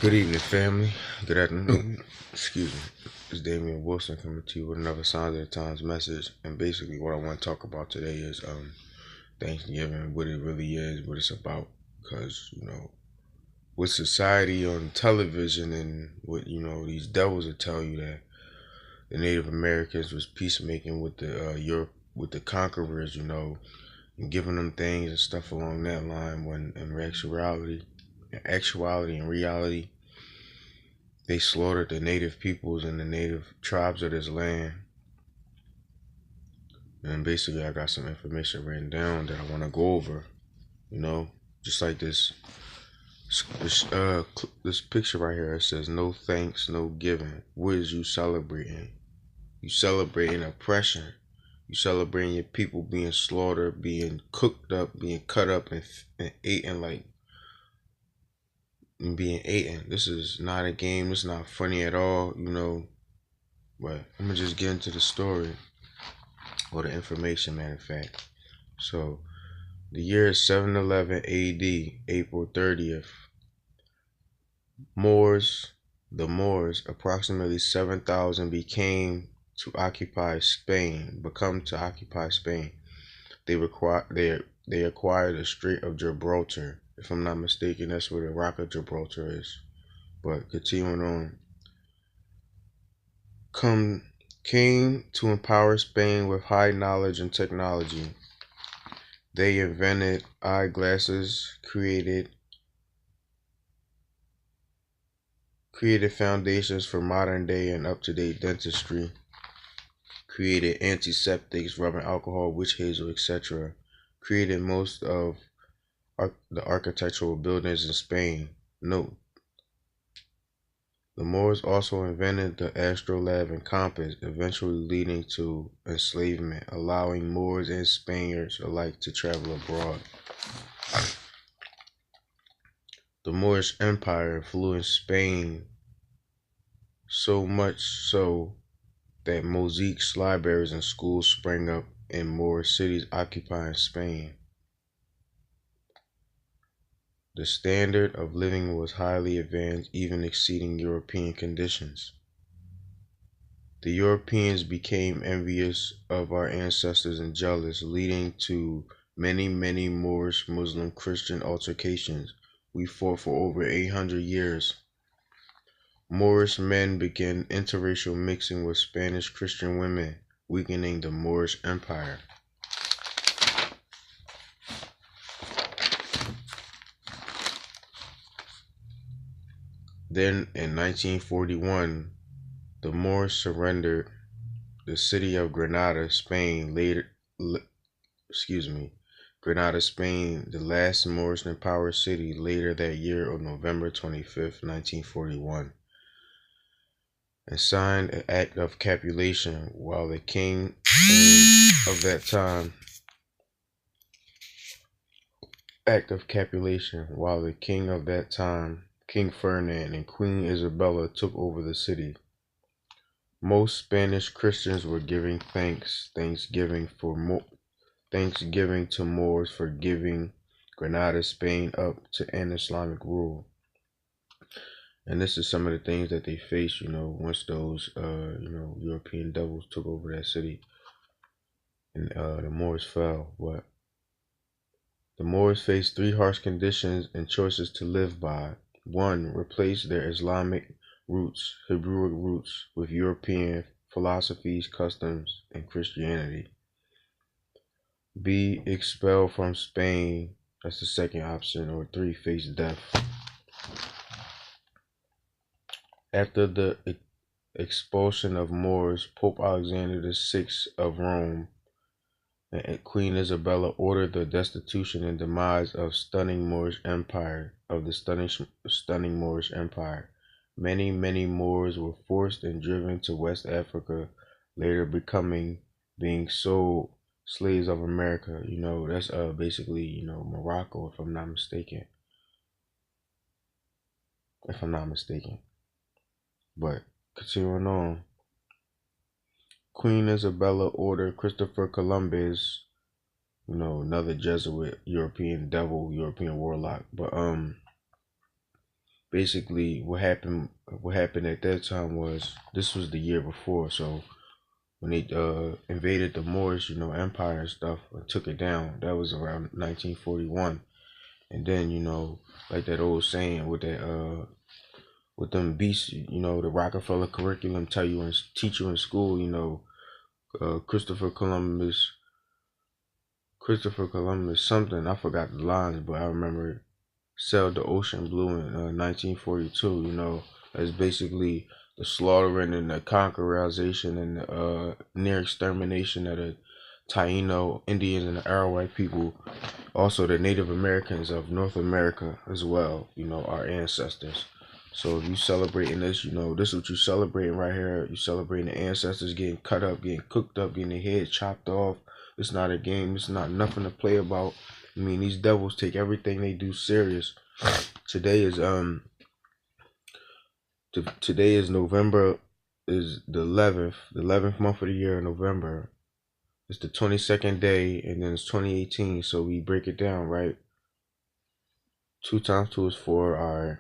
Good evening, family. Good afternoon. Excuse me. It's Damian Wilson coming to you with another Signs of the Times message. And basically, what I want to talk about today is Thanksgiving, what it really is, what it's about. Because with society on television and what these devils will tell you that the Native Americans was peacemaking with the Europe with the conquerors, and giving them things and stuff along that line. When in actuality and reality, they slaughtered the native peoples and the native tribes of this land. And basically, I got some information written down that I want to go over. Just like this picture right here. It says, "No thanks, no giving." What is you celebrating? You celebrating oppression. You celebrating your people being slaughtered, being cooked up, being cut up, and eaten and being eaten. This is not a game. It's not funny at all. But I'm gonna just get into the story or the information, matter of fact. So the year is 711 AD, April 30th. The Moors, approximately 7,000, become to occupy Spain. They acquired the Strait of Gibraltar. If I'm not mistaken, that's where the Rock of Gibraltar is. But continuing on, came to empower Spain with high knowledge and technology. They invented eyeglasses, created foundations for modern day and up-to-date dentistry, created antiseptics, rubbing alcohol, witch hazel, etc., created most of the architectural buildings in Spain. Note, the Moors also invented the astrolabe and compass, eventually leading to enslavement, allowing Moors and Spaniards alike to travel abroad. The Moorish Empire influenced Spain so much so that mosaics, libraries, and schools sprang up in Moorish cities occupying Spain. The standard of living was highly advanced, even exceeding European conditions. The Europeans became envious of our ancestors and jealous, leading to many, many Moorish, Muslim, Christian altercations. We fought for over 800 years. Moorish men began interracial mixing with Spanish Christian women, weakening the Moorish Empire. Then, in 1941, the Moors surrendered the city of Granada, Spain. Granada, Spain, the last Moorish empowered city, later that year on November 25th, 1941, and signed an act of capitulation while the king of that time King Ferdinand and Queen Isabella, took over the city. Most Spanish Christians were giving Thanksgiving to Moors for giving Granada, Spain up to an Islamic rule. And this is some of the things that they faced, once those, European devils took over that city and the Moors fell. But the Moors faced three harsh conditions and choices to live by. 1. Replace their Islamic roots, Hebrew roots, with European philosophies, customs, and Christianity. B. Expel from Spain. That's the second option. Or 3. Face death. After the expulsion of Moors, Pope Alexander VI of Rome and Queen Isabella ordered the destitution and demise of the stunning Moorish Empire. Many, many Moors were forced and driven to West Africa, later being sold slaves of America. That's basically, Morocco, if I'm not mistaken. But continuing on, Queen Isabella ordered Christopher Columbus, another Jesuit, European devil, European warlock, but basically what happened at that time was, this was the year before, so when they invaded the Moorish, empire and stuff, and took it down. That was around 1941. And then, like that old saying with them beasts, the Rockefeller curriculum teach you in school, Christopher Columbus, something. I forgot the lines, but I remember sailed the ocean blue in 1942. That's basically the slaughtering and the conquerization and the near extermination of the Taino Indians and the Arawak people, also the Native Americans of North America as well, our ancestors. So if you celebrating this, this is what you celebrating right here. You celebrating the ancestors getting cut up, getting cooked up, getting their heads chopped off. It's not a game. It's not nothing to play about. I mean, these devils take everything they do serious. Today is today is November, is the 11th month of the year, November. It's the 22nd day, and then it's 2018. So we break it down, right? 2 times 2 is 4. All right.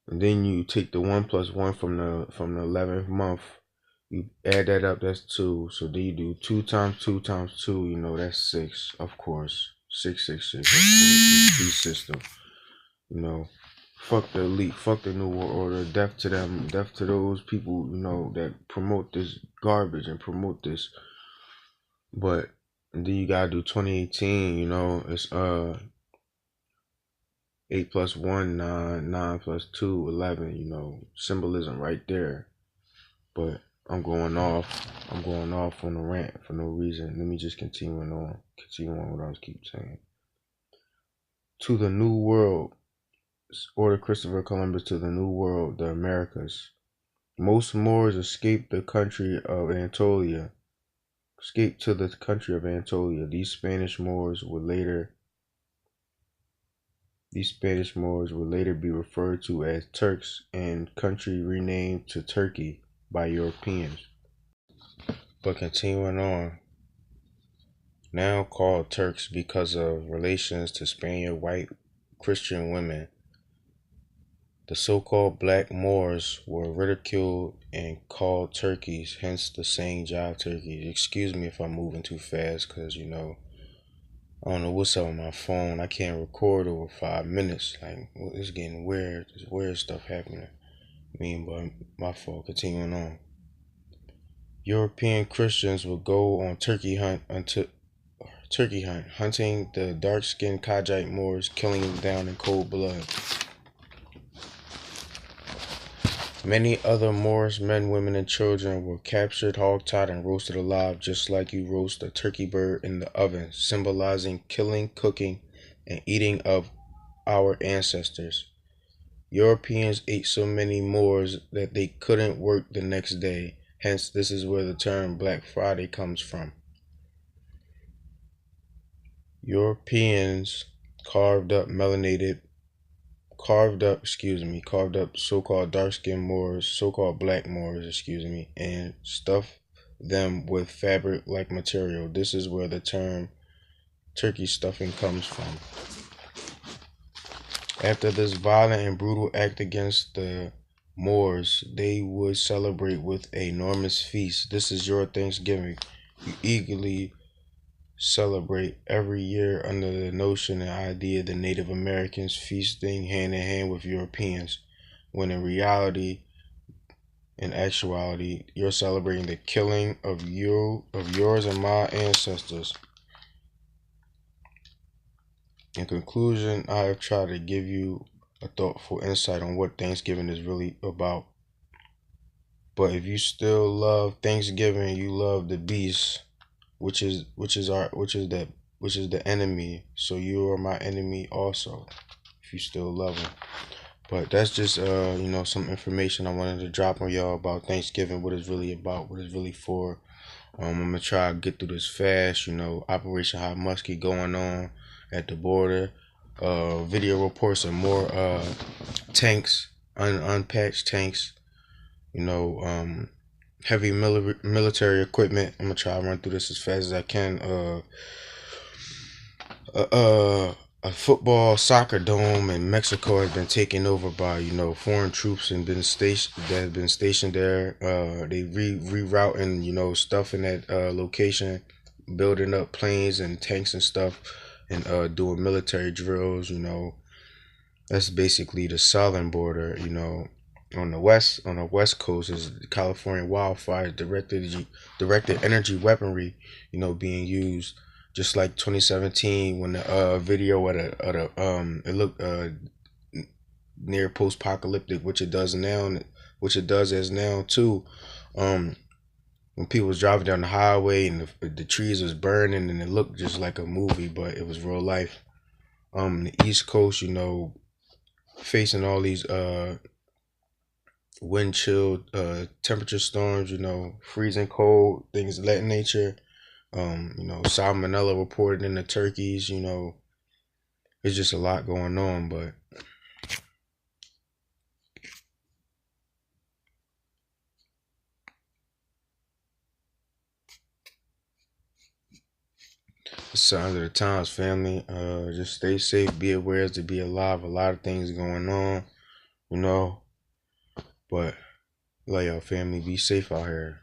And then you take the 1 plus 1 from the 11th month. You add that up, that's 2. So then you do 2 times 2 times 2, that's 6, of course. 666, of course. Beast system. Fuck the elite, fuck the New World Order, death to them, death to those people, that promote this garbage and promote this. But then you gotta do 2018, it's 8 plus 1, 9, 9 plus 2, 11, symbolism right there. But I'm going off on a rant for no reason. Let me just continue on what I was keep saying. To the New World, order Christopher Columbus to the New World, the Americas. Most Moors escaped to the country of Anatolia. These Spanish Moors would later be referred to as Turks, and country renamed to Turkey by Europeans. But continuing on, now called Turks because of relations to Spaniard white Christian women. The so-called black Moors were ridiculed and called turkeys, hence the saying jive turkeys. Excuse me if I'm moving too fast, because, I don't know what's up on my phone. I can't record over 5 minutes. Like, it's getting weird. There's weird stuff happening. But my fault. Continuing on. European Christians would go on turkey hunt, hunting the dark-skinned Kajite Moors, killing them down in cold blood. Many other Moorish men, women, and children were captured, hog-tied, and roasted alive, just like you roast a turkey bird in the oven, symbolizing killing, cooking, and eating of our ancestors. Europeans ate so many Moors that they couldn't work the next day. Hence, this is where the term Black Friday comes from. Europeans carved up so-called dark-skinned Moors, so-called black Moors, and stuffed them with fabric-like material. This is where the term turkey stuffing comes from. After this violent and brutal act against the Moors, they would celebrate with an enormous feast. This is your Thanksgiving. You eagerly celebrate every year under the notion and idea of the Native Americans feasting hand in hand with Europeans, when in actuality, you're celebrating the killing of yours and my ancestors. In conclusion, I have tried to give you a thoughtful insight on what Thanksgiving is really about. But if you still love Thanksgiving, you love the beast, which is the enemy. So you are my enemy also, if you still love him. But that's just some information I wanted to drop on y'all about Thanksgiving, what it's really about, what it's really for. I'm gonna try to get through this fast. Operation Hot Muskie going on at the border. Video reports of more tanks, unpatched tanks. Heavy military equipment. I'm gonna try to run through this as fast as I can. a football soccer dome in Mexico has been taken over by foreign troops and been stationed that have been stationed there. They rerouting stuff in that location, building up planes and tanks and stuff, and doing military drills. That's basically the southern border. On the west coast is California wildfires, directed energy weaponry, being used, just like 2017 when the video at a it looked near post-apocalyptic, which it does now, which it does as now too. Um, when people was driving down the highway and the trees was burning and it looked just like a movie, but it was real life. The East Coast, facing all these wind chill, temperature storms, freezing cold, things of that nature. Salmonella reported in the turkeys, it's just a lot going on, but it's signs of the times, family. Just stay safe, be aware to be alive. A lot of things going on, you know, but like y'all family, be safe out here.